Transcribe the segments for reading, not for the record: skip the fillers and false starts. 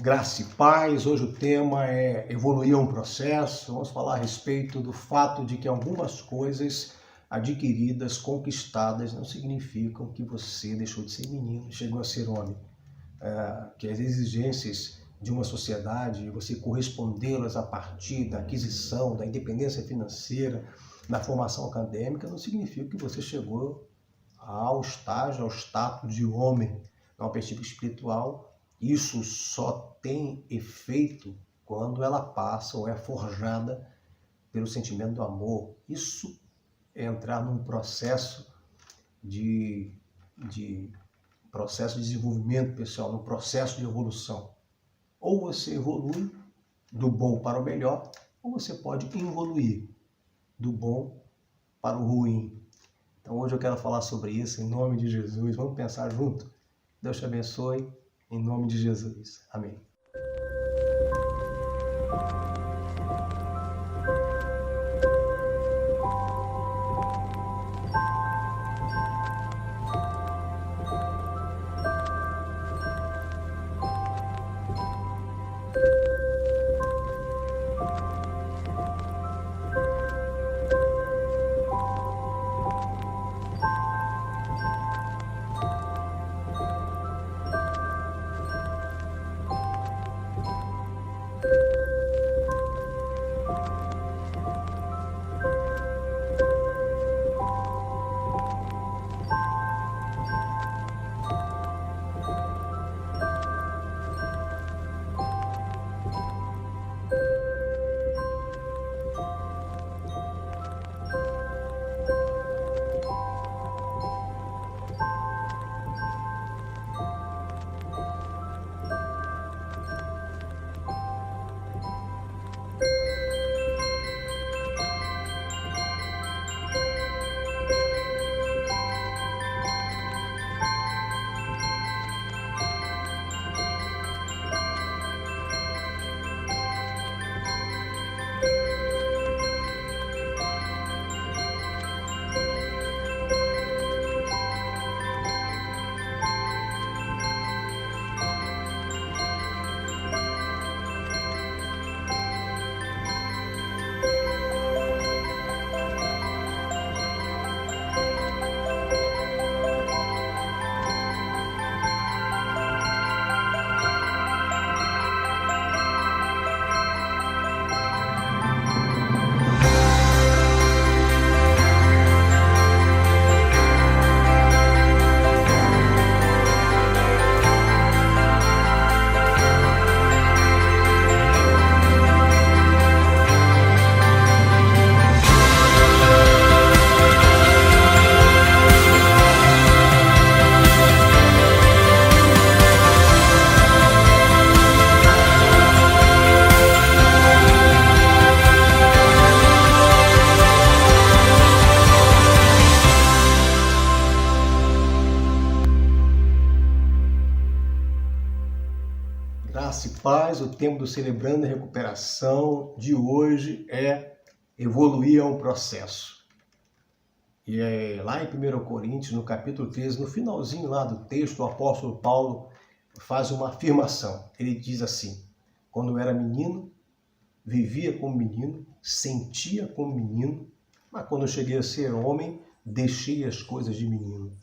Graça e paz, hoje o tema é evoluir um processo. Vamos falar a respeito do fato de que algumas coisas adquiridas, conquistadas, não significam que você deixou de ser menino, chegou a ser homem. Que as exigências de uma sociedade, você correspondê-las a partir da aquisição, da independência financeira, da formação acadêmica, não significa que você chegou ao estágio, ao status de homem. Na perspectiva espiritual, isso só tem efeito quando ela passa ou é forjada pelo sentimento do amor. Isso é entrar num processo de desenvolvimento pessoal, num processo de evolução. Ou você evolui do bom para o melhor, ou você pode evoluir do bom para o ruim. Então hoje eu quero falar sobre isso em nome de Jesus. Vamos pensar junto? Deus te abençoe, em nome de Jesus. Amém. Graça e paz, o tema do Celebrando a Recuperação de hoje é evoluir a um processo. E lá em 1 Coríntios, no capítulo 13, no finalzinho lá do texto, o apóstolo Paulo faz uma afirmação. Ele diz assim: quando eu era menino, vivia como menino, sentia como menino, mas quando eu cheguei a ser homem, deixei as coisas de menino.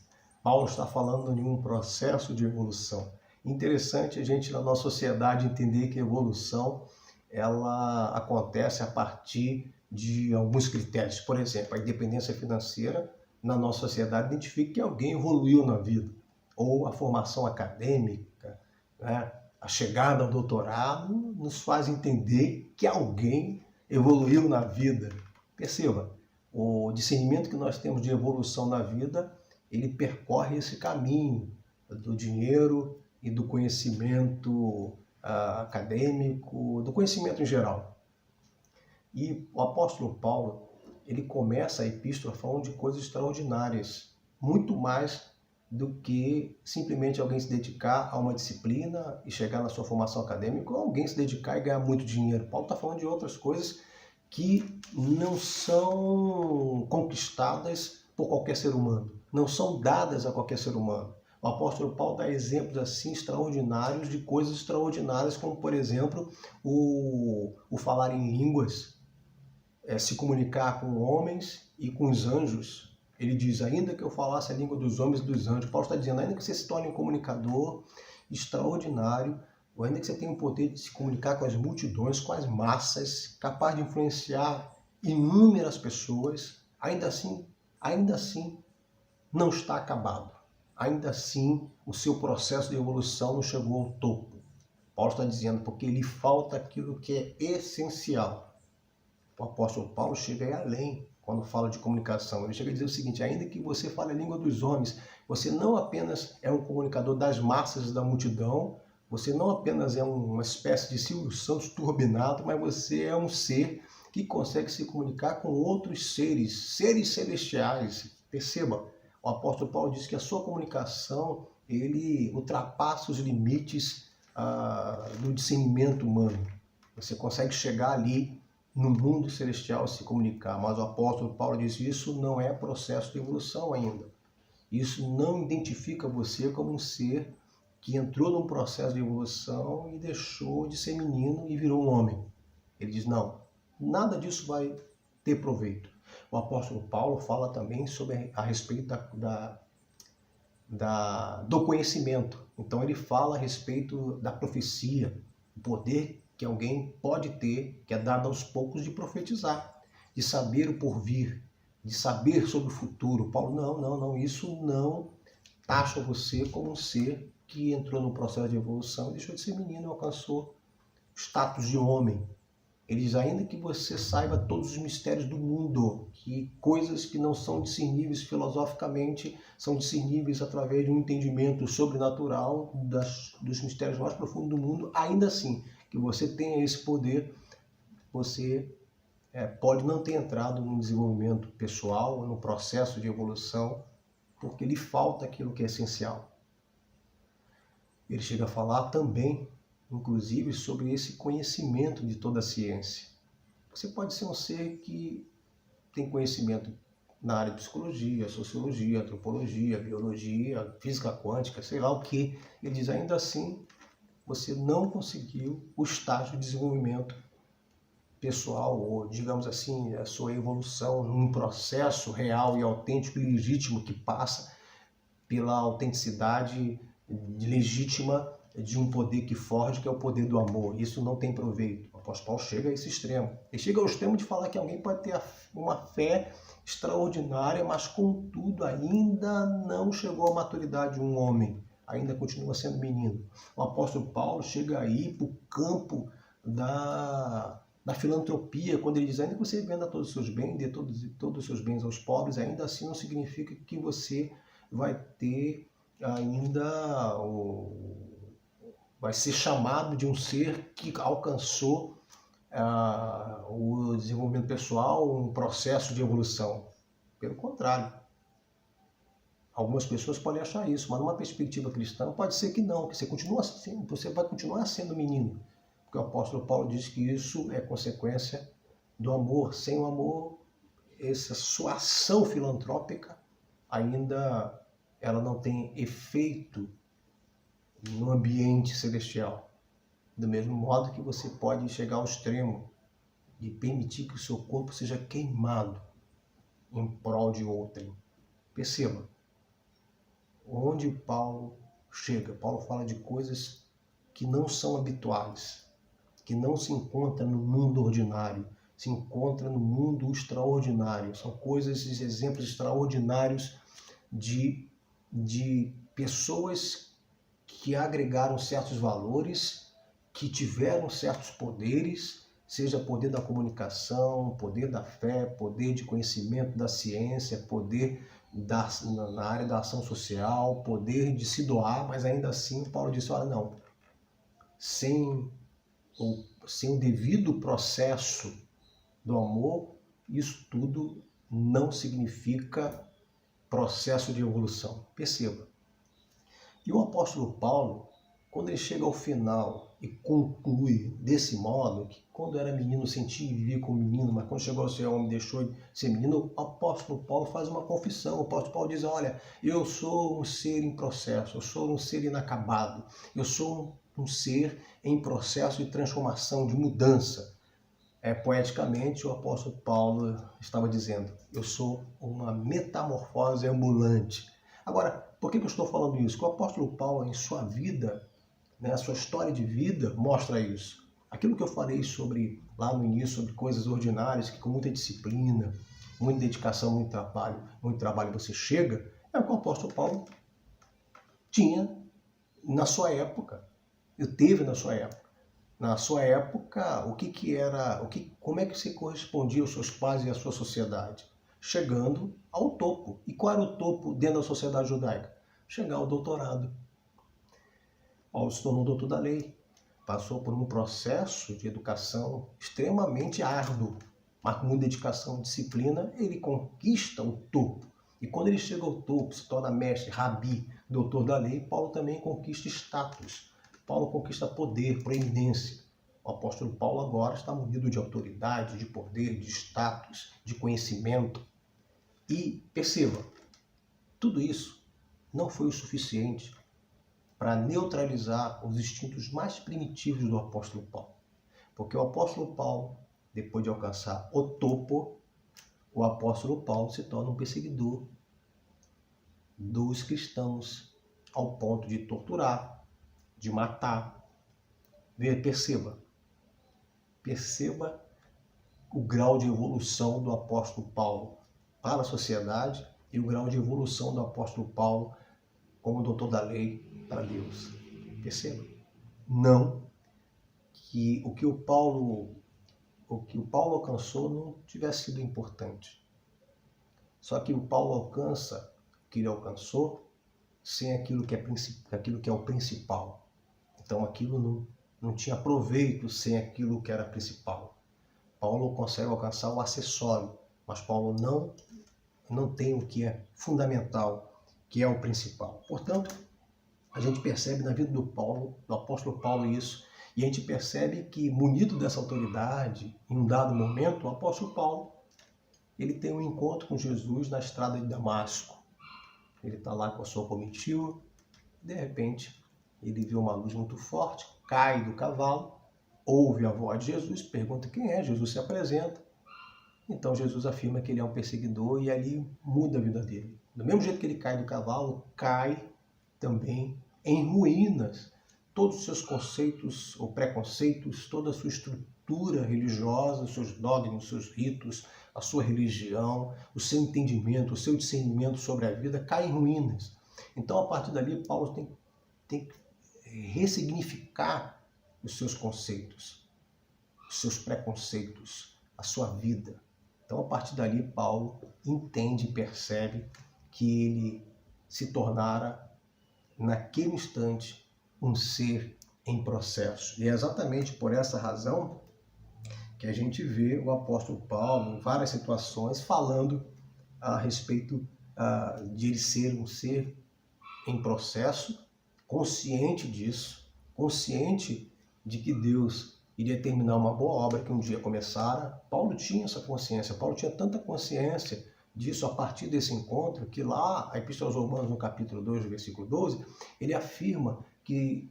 Paulo está falando de um processo de evolução. Interessante a gente, na nossa sociedade, entender que a evolução ela acontece a partir de alguns critérios. Por exemplo, a independência financeira, na nossa sociedade, identifica que alguém evoluiu na vida. Ou a formação acadêmica, né? A chegada ao doutorado nos faz entender que alguém evoluiu na vida. Perceba, o discernimento que nós temos de evolução na vida, ele percorre esse caminho do dinheiro e do conhecimento acadêmico, do conhecimento em geral. E o apóstolo Paulo, ele começa a epístola falando de coisas extraordinárias, muito mais do que simplesmente alguém se dedicar a uma disciplina e chegar na sua formação acadêmica, ou alguém se dedicar e ganhar muito dinheiro. Paulo está falando de outras coisas que não são conquistadas por qualquer ser humano, não são dadas a qualquer ser humano. O apóstolo Paulo dá exemplos assim extraordinários de coisas extraordinárias, como por exemplo o falar em línguas, se comunicar com homens e com os anjos. Ele diz, ainda que eu falasse a língua dos homens e dos anjos. Paulo está dizendo, ainda que você se torne um comunicador extraordinário, ou ainda que você tenha o poder de se comunicar com as multidões, com as massas, capaz de influenciar inúmeras pessoas, ainda assim não está acabado. Ainda assim, o seu processo de evolução não chegou ao topo. Paulo está dizendo, porque lhe falta aquilo que é essencial. O apóstolo Paulo chega aí além quando fala de comunicação. Ele chega a dizer o seguinte, ainda que você fale a língua dos homens, você não apenas é um comunicador das massas da multidão, você não apenas é uma espécie de Silvio Santos turbinado, mas você é um ser que consegue se comunicar com outros seres celestiais. Perceba, o apóstolo Paulo diz que a sua comunicação, ele ultrapassa os limites do discernimento humano. Você consegue chegar ali no mundo celestial e se comunicar, mas o apóstolo Paulo diz que isso não é processo de evolução ainda. Isso não identifica você como um ser que entrou num processo de evolução e deixou de ser menino e virou um homem. Ele diz, não, nada disso vai ter proveito. O apóstolo Paulo fala também a respeito do conhecimento. Então ele fala a respeito da profecia, o poder que alguém pode ter, que é dado aos poucos, de profetizar, de saber o porvir, de saber sobre o futuro. Paulo, não, isso não taxa você como um ser que entrou no processo de evolução e deixou de ser menino e alcançou o status de homem. Ele diz, ainda que você saiba todos os mistérios do mundo, que coisas que não são discerníveis filosoficamente, são discerníveis através de um entendimento sobrenatural dos mistérios mais profundos do mundo, ainda assim, que você tenha esse poder, você pode não ter entrado no desenvolvimento pessoal, no processo de evolução, porque lhe falta aquilo que é essencial. Ele chega a falar também, inclusive, sobre esse conhecimento de toda a ciência. Você pode ser um ser que tem conhecimento na área de psicologia, sociologia, antropologia, biologia, física quântica, sei lá o que. Ele diz, ainda assim, você não conseguiu o estágio de desenvolvimento pessoal, ou, digamos assim, a sua evolução num processo real e autêntico e legítimo que passa pela autenticidade legítima de um poder que forge, que é o poder do amor. Isso não tem proveito. O apóstolo Paulo chega a esse extremo. Ele chega ao extremo de falar que alguém pode ter uma fé extraordinária, mas contudo ainda não chegou à maturidade de um homem. Ainda continua sendo menino. O apóstolo Paulo chega aí para o campo da filantropia, quando ele diz, ainda que você venda todos os seus bens, dê todos os seus bens aos pobres, ainda assim não significa que você vai ter ainda vai ser chamado de um ser que alcançou o desenvolvimento pessoal, um processo de evolução. Pelo contrário. Algumas pessoas podem achar isso, mas numa perspectiva cristã pode ser que não, que você vai continuar sendo menino. Porque o apóstolo Paulo diz que isso é consequência do amor. Sem o amor, essa sua ação filantrópica ainda ela não tem efeito no ambiente celestial. Do mesmo modo que você pode chegar ao extremo de permitir que o seu corpo seja queimado em prol de outrem. Perceba, onde Paulo chega, Paulo fala de coisas que não são habituais, que não se encontra no mundo ordinário, se encontra no mundo extraordinário. São coisas, exemplos extraordinários de pessoas que agregaram certos valores, que tiveram certos poderes, seja poder da comunicação, poder da fé, poder de conhecimento da ciência, poder na área da ação social, poder de se doar, mas ainda assim Paulo disse, olha, não, sem o devido processo do amor, isso tudo não significa processo de evolução. Perceba. E o apóstolo Paulo, quando ele chega ao final e conclui desse modo, que quando era menino sentia e vivia como menino, mas quando chegou a ser homem deixou de ser menino, o apóstolo Paulo faz uma confissão. O apóstolo Paulo diz, olha, eu sou um ser em processo, eu sou um ser inacabado, eu sou um ser em processo de transformação, de mudança. Poeticamente, o apóstolo Paulo estava dizendo, eu sou uma metamorfose ambulante. Agora, por que eu estou falando isso? Porque o apóstolo Paulo, em sua vida, a sua história de vida, mostra isso. Aquilo que eu falei sobre lá no início, sobre coisas ordinárias, que com muita disciplina, muita dedicação, muito trabalho você chega, é o que o apóstolo Paulo tinha na sua época, teve na sua época. Na sua época, como é que se correspondia aos seus pais e à sua sociedade? Chegando ao topo. E qual era o topo dentro da sociedade judaica? Chegar ao doutorado. Paulo se tornou doutor da lei. Passou por um processo de educação extremamente árduo, mas com muita dedicação e disciplina, ele conquista o topo. E quando ele chega ao topo, se torna mestre, rabi, doutor da lei, Paulo também conquista status. Paulo conquista poder, proeminência. O apóstolo Paulo agora está munido de autoridade, de poder, de status, de conhecimento. E perceba, tudo isso não foi o suficiente para neutralizar os instintos mais primitivos do apóstolo Paulo. Porque o apóstolo Paulo, depois de alcançar o topo, o apóstolo Paulo se torna um perseguidor dos cristãos, ao ponto de torturar, de matar. Perceba o grau de evolução do apóstolo Paulo para a sociedade e o grau de evolução do apóstolo Paulo como doutor da lei para Deus. Perceba? Não que o que o Paulo alcançou não tivesse sido importante. Só que o Paulo alcança o que ele alcançou sem aquilo que é o principal. Então aquilo não tinha proveito sem aquilo que era principal. Paulo consegue alcançar o acessório, mas Paulo não tem o que é fundamental, que é o principal. Portanto, a gente percebe na vida do apóstolo Paulo isso, e a gente percebe que, munido dessa autoridade, em um dado momento, o apóstolo Paulo ele tem um encontro com Jesus na estrada de Damasco. Ele está lá com a sua comitiva, de repente ele vê uma luz muito forte, cai do cavalo, ouve a voz de Jesus, pergunta quem é, Jesus se apresenta. Então Jesus afirma que ele é um perseguidor e ali muda a vida dele. Do mesmo jeito que ele cai do cavalo, cai também em ruínas todos os seus conceitos ou preconceitos, toda a sua estrutura religiosa, os seus dogmas, os seus ritos, a sua religião, o seu entendimento, o seu discernimento sobre a vida cai em ruínas. Então, a partir dali, Paulo tem que ressignificar os seus conceitos, os seus preconceitos, a sua vida. Então, a partir dali, Paulo entende e percebe que ele se tornara, naquele instante, um ser em processo. E é exatamente por essa razão que a gente vê o apóstolo Paulo, em várias situações, falando a respeito de ele ser um ser em processo, consciente disso, consciente de que Deus iria terminar uma boa obra que um dia começara. Paulo tinha essa consciência, Paulo tinha tanta consciência disso a partir desse encontro, que lá, a Epístola aos Romanos, no capítulo 2, versículo 12, ele afirma que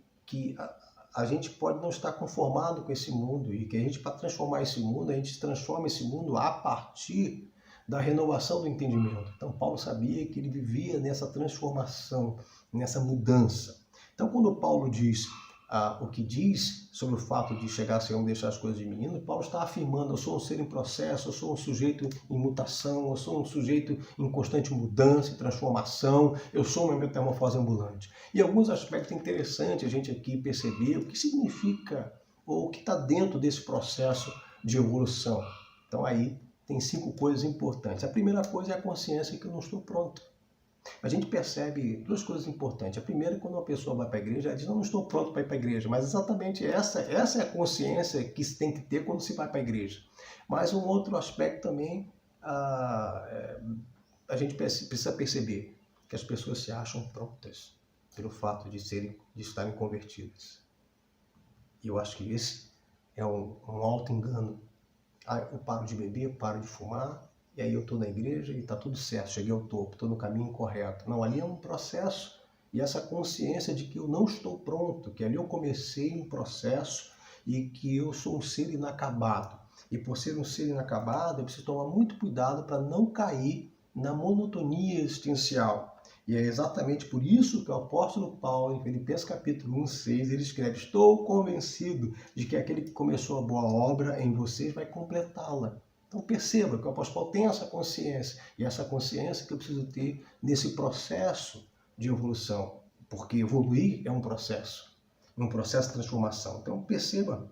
a gente pode não estar conformado com esse mundo e que a gente, para transformar esse mundo, a gente transforma esse mundo a partir da renovação do entendimento. Então, Paulo sabia que ele vivia nessa transformação, nessa mudança. Então, quando Paulo diz o que diz sobre o fato de chegar a ser homem e deixar as coisas de menino, Paulo está afirmando, eu sou um ser em processo, eu sou um sujeito em mutação, eu sou um sujeito em constante mudança e transformação, eu sou uma metamorfose ambulante. E alguns aspectos interessantes a gente aqui perceber o que significa ou o que está dentro desse processo de evolução. Então aí tem 5 coisas importantes. A primeira coisa é a consciência que eu não estou pronto. A gente percebe 2 coisas importantes. A primeira é quando uma pessoa vai para a igreja, ela diz, não estou pronto para ir para a igreja. Mas exatamente essa é a consciência que se tem que ter quando se vai para a igreja. Mas um outro aspecto também, a gente precisa perceber que as pessoas se acham prontas. pelo fato de estarem convertidas. E eu acho que esse é um alto engano. Eu paro de beber, paro de fumar, e aí eu estou na igreja e está tudo certo, cheguei ao topo, estou no caminho correto. Não, ali é um processo, e essa consciência de que eu não estou pronto, que ali eu comecei um processo e que eu sou um ser inacabado. E por ser um ser inacabado, eu preciso tomar muito cuidado para não cair na monotonia existencial. E é exatamente por isso que o apóstolo Paulo, em Filipenses capítulo 1:6, ele escreve: estou convencido de que aquele que começou a boa obra em vocês vai completá-la. Então perceba que o apóstolo Paulo tem essa consciência, e essa consciência que eu preciso ter nesse processo de evolução, porque evoluir é um processo de transformação. Então perceba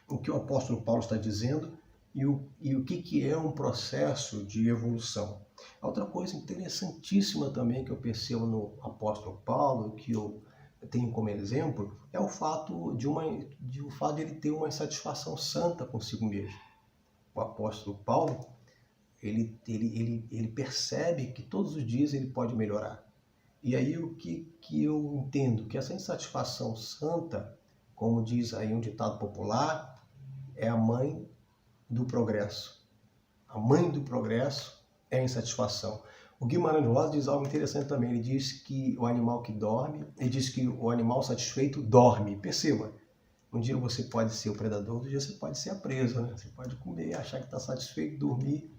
o que o apóstolo Paulo está dizendo e o que é um processo de evolução. Outra coisa interessantíssima também que eu percebo no apóstolo Paulo, que eu tenho como exemplo, é o fato de ele ter uma insatisfação santa consigo mesmo. O apóstolo Paulo, ele percebe que todos os dias ele pode melhorar. E aí o que eu entendo? Que essa insatisfação santa, como diz aí um ditado popular, é a mãe do progresso. A mãe do progresso é a insatisfação. O Guimarães Rosa diz algo interessante também. Ele diz que o animal que dorme, ele diz que o animal satisfeito dorme. Perceba, um dia você pode ser o predador, outro dia você pode ser a presa, né? Você pode comer, achar que está satisfeito, dormir,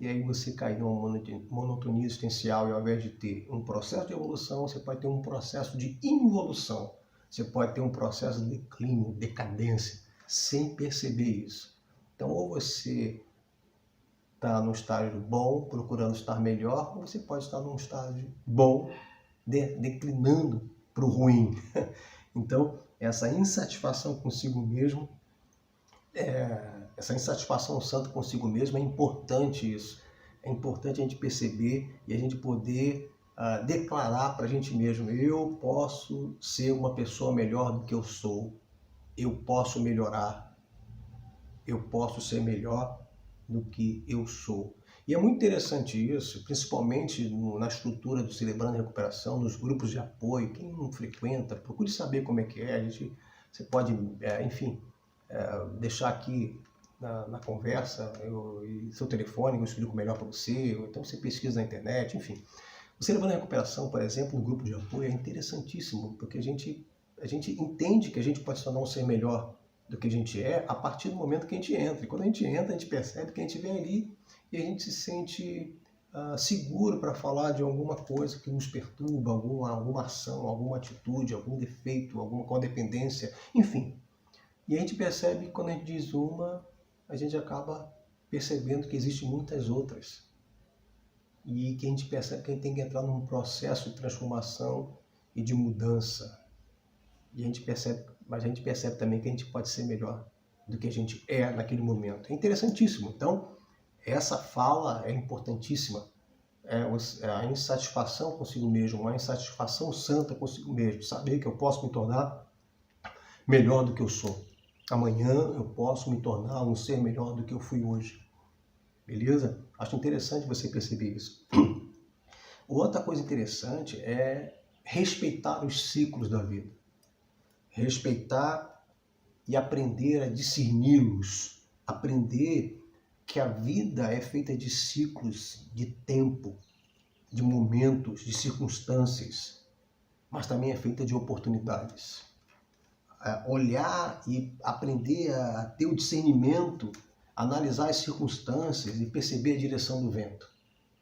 e aí você cair numa monotonia existencial, e ao invés de ter um processo de evolução, você pode ter um processo de involução. Você pode ter um processo de declínio, decadência, sem perceber isso. Então, ou você está no estágio bom, procurando estar melhor, ou você pode estar num estágio bom, declinando para o ruim. Então, essa insatisfação consigo mesmo, essa insatisfação santa consigo mesmo, é importante isso. É importante a gente perceber e a gente poder declarar para a gente mesmo: eu posso ser uma pessoa melhor do que eu sou, eu posso melhorar, eu posso ser melhor do que eu sou. E é muito interessante isso, principalmente na estrutura do Celebrando a Recuperação, nos grupos de apoio. Quem não frequenta, procure saber como é que é. Você pode, enfim, deixar aqui na conversa seu telefone, eu explico melhor para você, ou então você pesquisa na internet, enfim. O Celebrando a Recuperação, por exemplo, no grupo de apoio, é interessantíssimo, porque a gente entende que a gente pode se tornar um ser melhor do que a gente é a partir do momento que a gente entra. E quando a gente entra, a gente percebe que a gente vem ali e a gente se sente seguro para falar de alguma coisa que nos perturba, alguma ação, alguma atitude, algum defeito, alguma codependência, enfim. E a gente percebe que quando a gente diz uma, a gente acaba percebendo que existem muitas outras. E que a gente percebe que a gente tem que entrar num processo de transformação e de mudança. E mas a gente percebe também que a gente pode ser melhor do que a gente é naquele momento. É interessantíssimo. Então, essa fala é importantíssima. A insatisfação consigo mesmo, uma insatisfação santa consigo mesmo. Saber que eu posso me tornar melhor do que eu sou. Amanhã eu posso me tornar um ser melhor do que eu fui hoje. Beleza? Acho interessante você perceber isso. Outra coisa interessante é respeitar os ciclos da vida. Respeitar e aprender a discerni-los. Aprender que a vida é feita de ciclos, de tempo, de momentos, de circunstâncias, mas também é feita de oportunidades. Olhar e aprender a ter o discernimento, analisar as circunstâncias e perceber a direção do vento.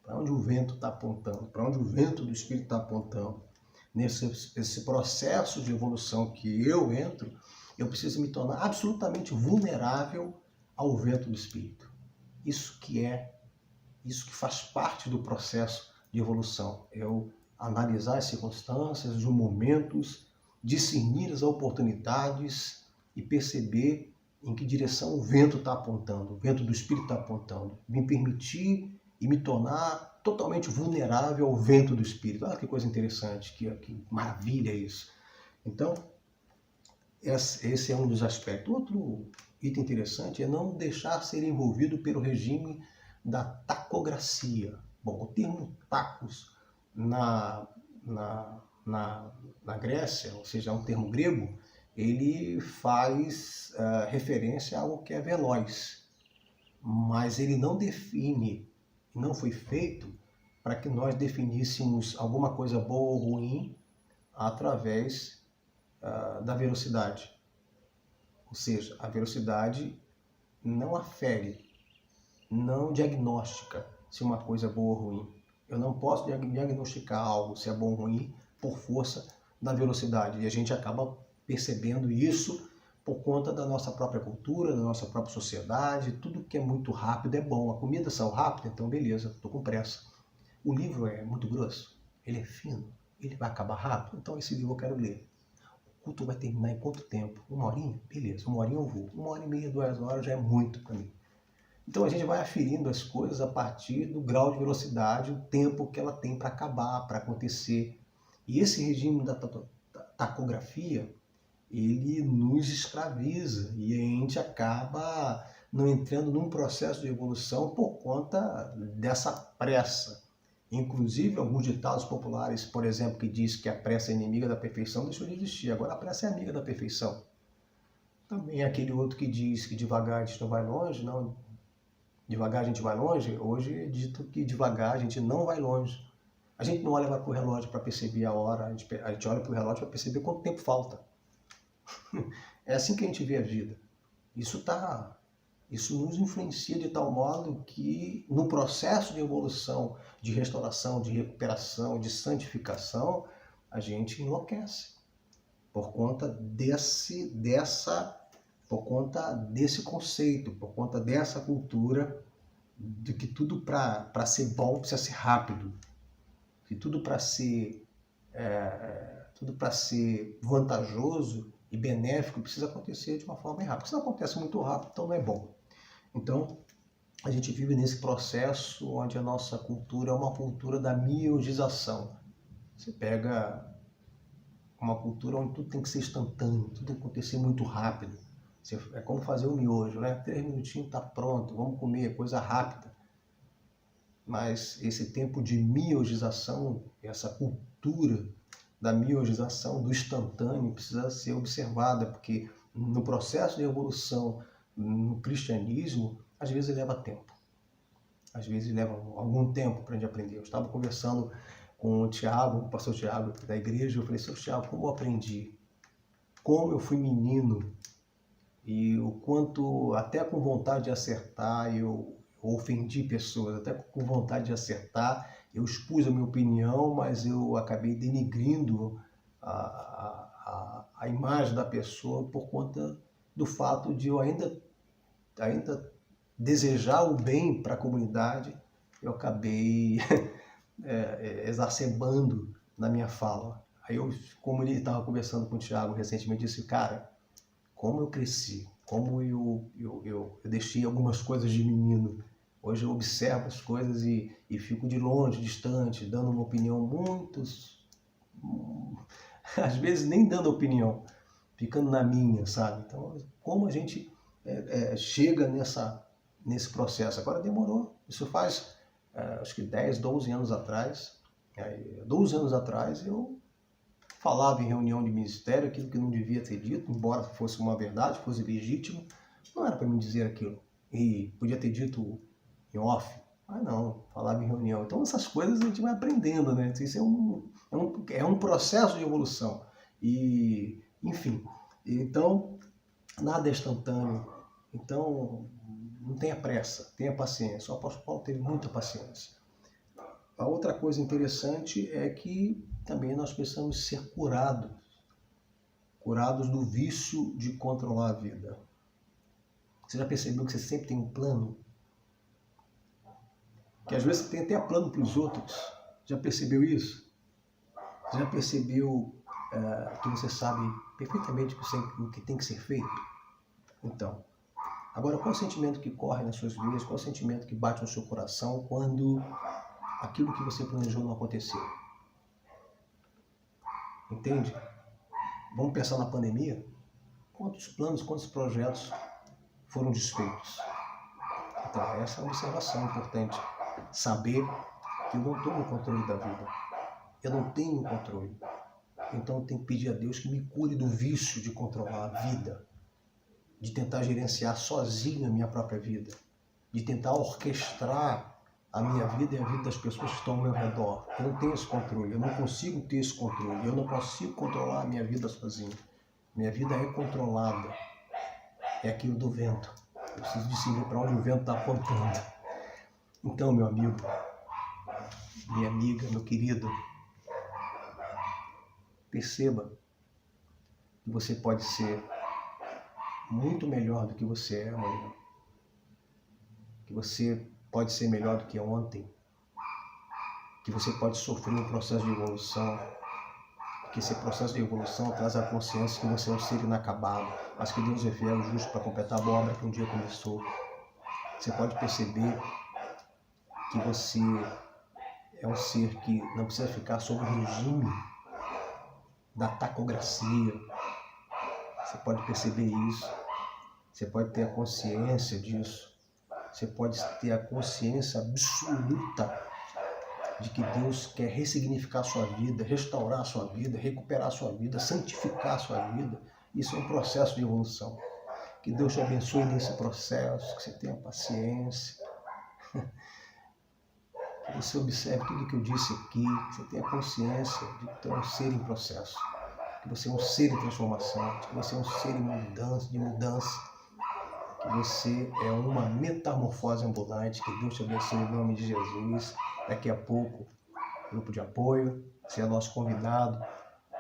Para onde o vento está apontando, para onde o vento do Espírito está apontando. Nesse processo de evolução que eu entro, eu preciso me tornar absolutamente vulnerável ao vento do Espírito. Isso que faz parte do processo de evolução. Eu analisar as circunstâncias, os momentos, discernir as oportunidades e perceber em que direção o vento está apontando, o vento do Espírito está apontando. Me permitir e me tornar totalmente vulnerável ao vento do Espírito. Olha que coisa interessante, que maravilha isso. Então, esse é um dos aspectos. Outro item interessante é não deixar ser envolvido pelo regime da tacografia. Bom, o termo tacos na na Grécia, ou seja, é um termo grego, ele faz referência a algo que é veloz, mas ele não define, não foi feito para que nós definíssemos alguma coisa boa ou ruim através da velocidade. Ou seja, a velocidade não afere, não diagnostica se uma coisa é boa ou ruim. Eu não posso diagnosticar algo se é bom ou ruim por força da velocidade. E a gente acaba percebendo isso por conta da nossa própria cultura, da nossa própria sociedade. Tudo que é muito rápido é bom. A comida saiu rápida, então beleza, estou com pressa. O livro é muito grosso, ele é fino, ele vai acabar rápido, então esse livro eu quero ler. O culto vai terminar em quanto tempo? 1 horinha? Beleza, 1 horinha eu vou. 1 hora e meia, 2 horas já é muito para mim. Então a gente vai aferindo as coisas a partir do grau de velocidade, o tempo que ela tem para acabar, para acontecer. E esse regime da tacografia, ele nos escraviza e a gente acaba não entrando num processo de evolução por conta dessa pressa. Inclusive, alguns ditados populares, por exemplo, que diz que a pressa é inimiga da perfeição, deixou de existir. Agora a pressa é amiga da perfeição. Também aquele outro que diz que devagar a gente não vai longe, não, devagar a gente vai longe, hoje é dito que devagar a gente não vai longe. A gente não olha para o relógio para perceber a hora, a gente olha para o relógio para perceber quanto tempo falta. É assim que a gente vê a vida. Isso nos influencia de tal modo que no processo de evolução, de restauração, de recuperação, de santificação, a gente enlouquece por conta desse conceito, por conta dessa cultura de que tudo para ser bom precisa ser rápido, que tudo para ser vantajoso e benéfico precisa acontecer de uma forma rápida. Se não acontece muito rápido, então não é bom. Então, a gente vive nesse processo onde a nossa cultura é uma cultura da miujização. Você pega uma cultura onde tudo tem que ser instantâneo, tudo tem que acontecer muito rápido. É como fazer um miojo, né? 3 minutinhos está pronto, vamos comer, coisa rápida. Mas esse tempo de miojização, essa cultura da miojização, do instantâneo, precisa ser observada, porque no processo de evolução no cristianismo, às vezes leva tempo. Às vezes leva algum tempo para a gente aprender. Eu estava conversando com o Tiago, o pastor Tiago da igreja, eu falei, seu Tiago, como eu aprendi? Como eu fui menino e o quanto, até com vontade de acertar, eu ofendi pessoas, até com vontade de acertar, eu expus a minha opinião, mas eu acabei denigrindo a imagem da pessoa por conta do fato de eu ainda desejar o bem para a comunidade. Eu acabei exacerbando na minha fala. Aí eu, como ele estava conversando com o Tiago recentemente, disse, cara, como eu cresci, como eu deixei algumas coisas de menino. Hoje eu observo as coisas e fico de longe, distante, dando uma opinião às vezes nem dando opinião, ficando na minha, sabe? Então, como a gente chega nesse processo? Agora demorou, isso faz acho que 10, 12 anos atrás. 12 anos atrás eu falava em reunião de ministério aquilo que não devia ter dito, embora fosse uma verdade, fosse legítimo, não era para mim dizer aquilo. E podia ter dito em off, mas não, falava em reunião. Então essas coisas a gente vai aprendendo, né? Isso é um processo de evolução. E, enfim, então nada é instantâneo. Então não tenha pressa, tenha paciência. O apóstolo Paulo teve muita paciência. A outra coisa interessante é que também nós precisamos ser curados do vício de controlar a vida. Você já percebeu que você sempre tem um plano? Que às vezes você tem até plano para os outros. Já percebeu isso? Você já percebeu que você sabe perfeitamente o que tem que ser feito? Então, agora qual é o sentimento que corre nas suas vidas? Qual é o sentimento que bate no seu coração quando aquilo que você planejou não aconteceu? Entende? Vamos pensar na pandemia? Quantos planos, quantos projetos foram desfeitos? Então, essa é uma observação importante. Saber que eu não estou no controle da vida. Eu não tenho controle. Então eu tenho que pedir a Deus que me cure do vício de controlar a vida, de tentar gerenciar sozinho a minha própria vida, de tentar orquestrar a minha vida e a vida das pessoas que estão ao meu redor. Eu não tenho esse controle, eu não consigo ter esse controle, eu não consigo controlar a minha vida sozinho. Minha vida é controlada, é aquilo do vento. Eu preciso discernir para onde o vento está apontando. Então, meu amigo, minha amiga, meu querido, perceba que você pode ser muito melhor do que você é amanhã. Que você pode ser melhor do que ontem. Que você pode sofrer um processo de evolução. Que esse processo de evolução traz a consciência que você é um ser inacabado, mas que Deus é fiel e justo para completar a obra que um dia começou. Você pode perceber que você é um ser que não precisa ficar sob o regime da tacografia. Você pode perceber isso. Você pode ter a consciência disso. Você pode ter a consciência absoluta de que Deus quer ressignificar a sua vida, restaurar a sua vida, recuperar a sua vida, santificar a sua vida. Isso é um processo de evolução. Que Deus te abençoe nesse processo, que você tenha paciência, que você observe tudo que eu disse aqui, que você tenha consciência de que você é um ser em processo, que você é um ser em transformação, que você é um ser de mudança, que você é uma metamorfose ambulante. Que Deus te abençoe em nome de Jesus. Daqui a pouco, grupo de apoio, você é nosso convidado.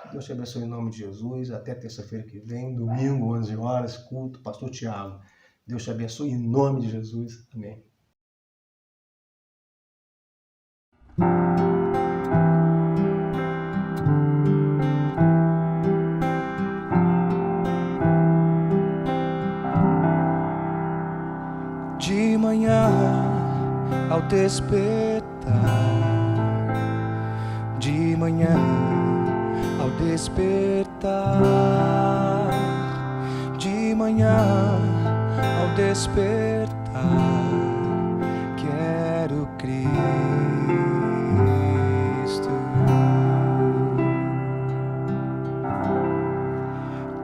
Que Deus te abençoe em nome de Jesus. Até terça-feira que vem, domingo, 11 horas, culto, Pastor Tiago. Deus te abençoe em nome de Jesus. Amém. De manhã ao despertar, de manhã ao despertar, de manhã ao despertar, quero Cristo,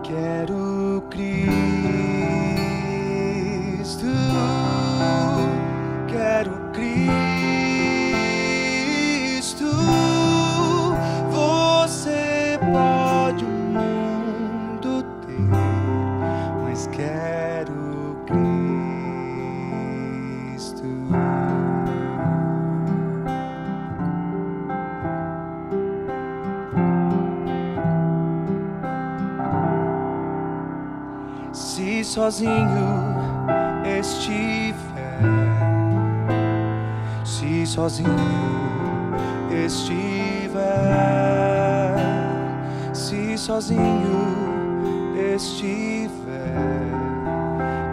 quero Cristo. Quero Cristo. Você pode o mundo ter, mas quero Cristo. Se sozinho estiver, se sozinho estiver, se sozinho estiver,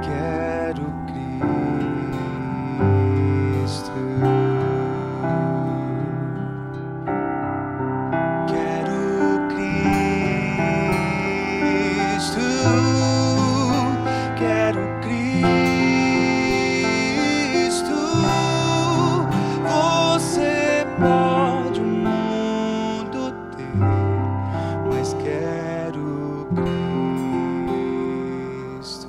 quero Cristo, quero Cristo, quero Cristo. Pode o mundo ter, mas quero Cristo.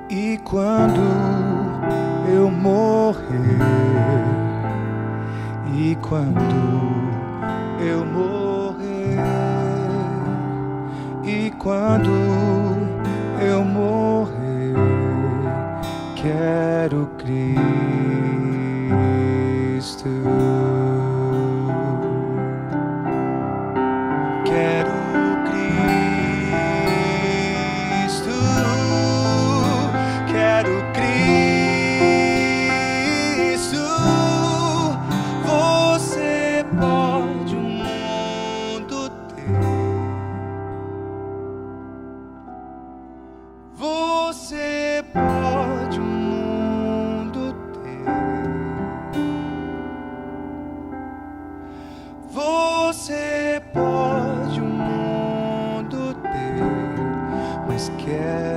E quando eu morrer, e quando eu morrer, e quando eu morrer, quero Cristo. quero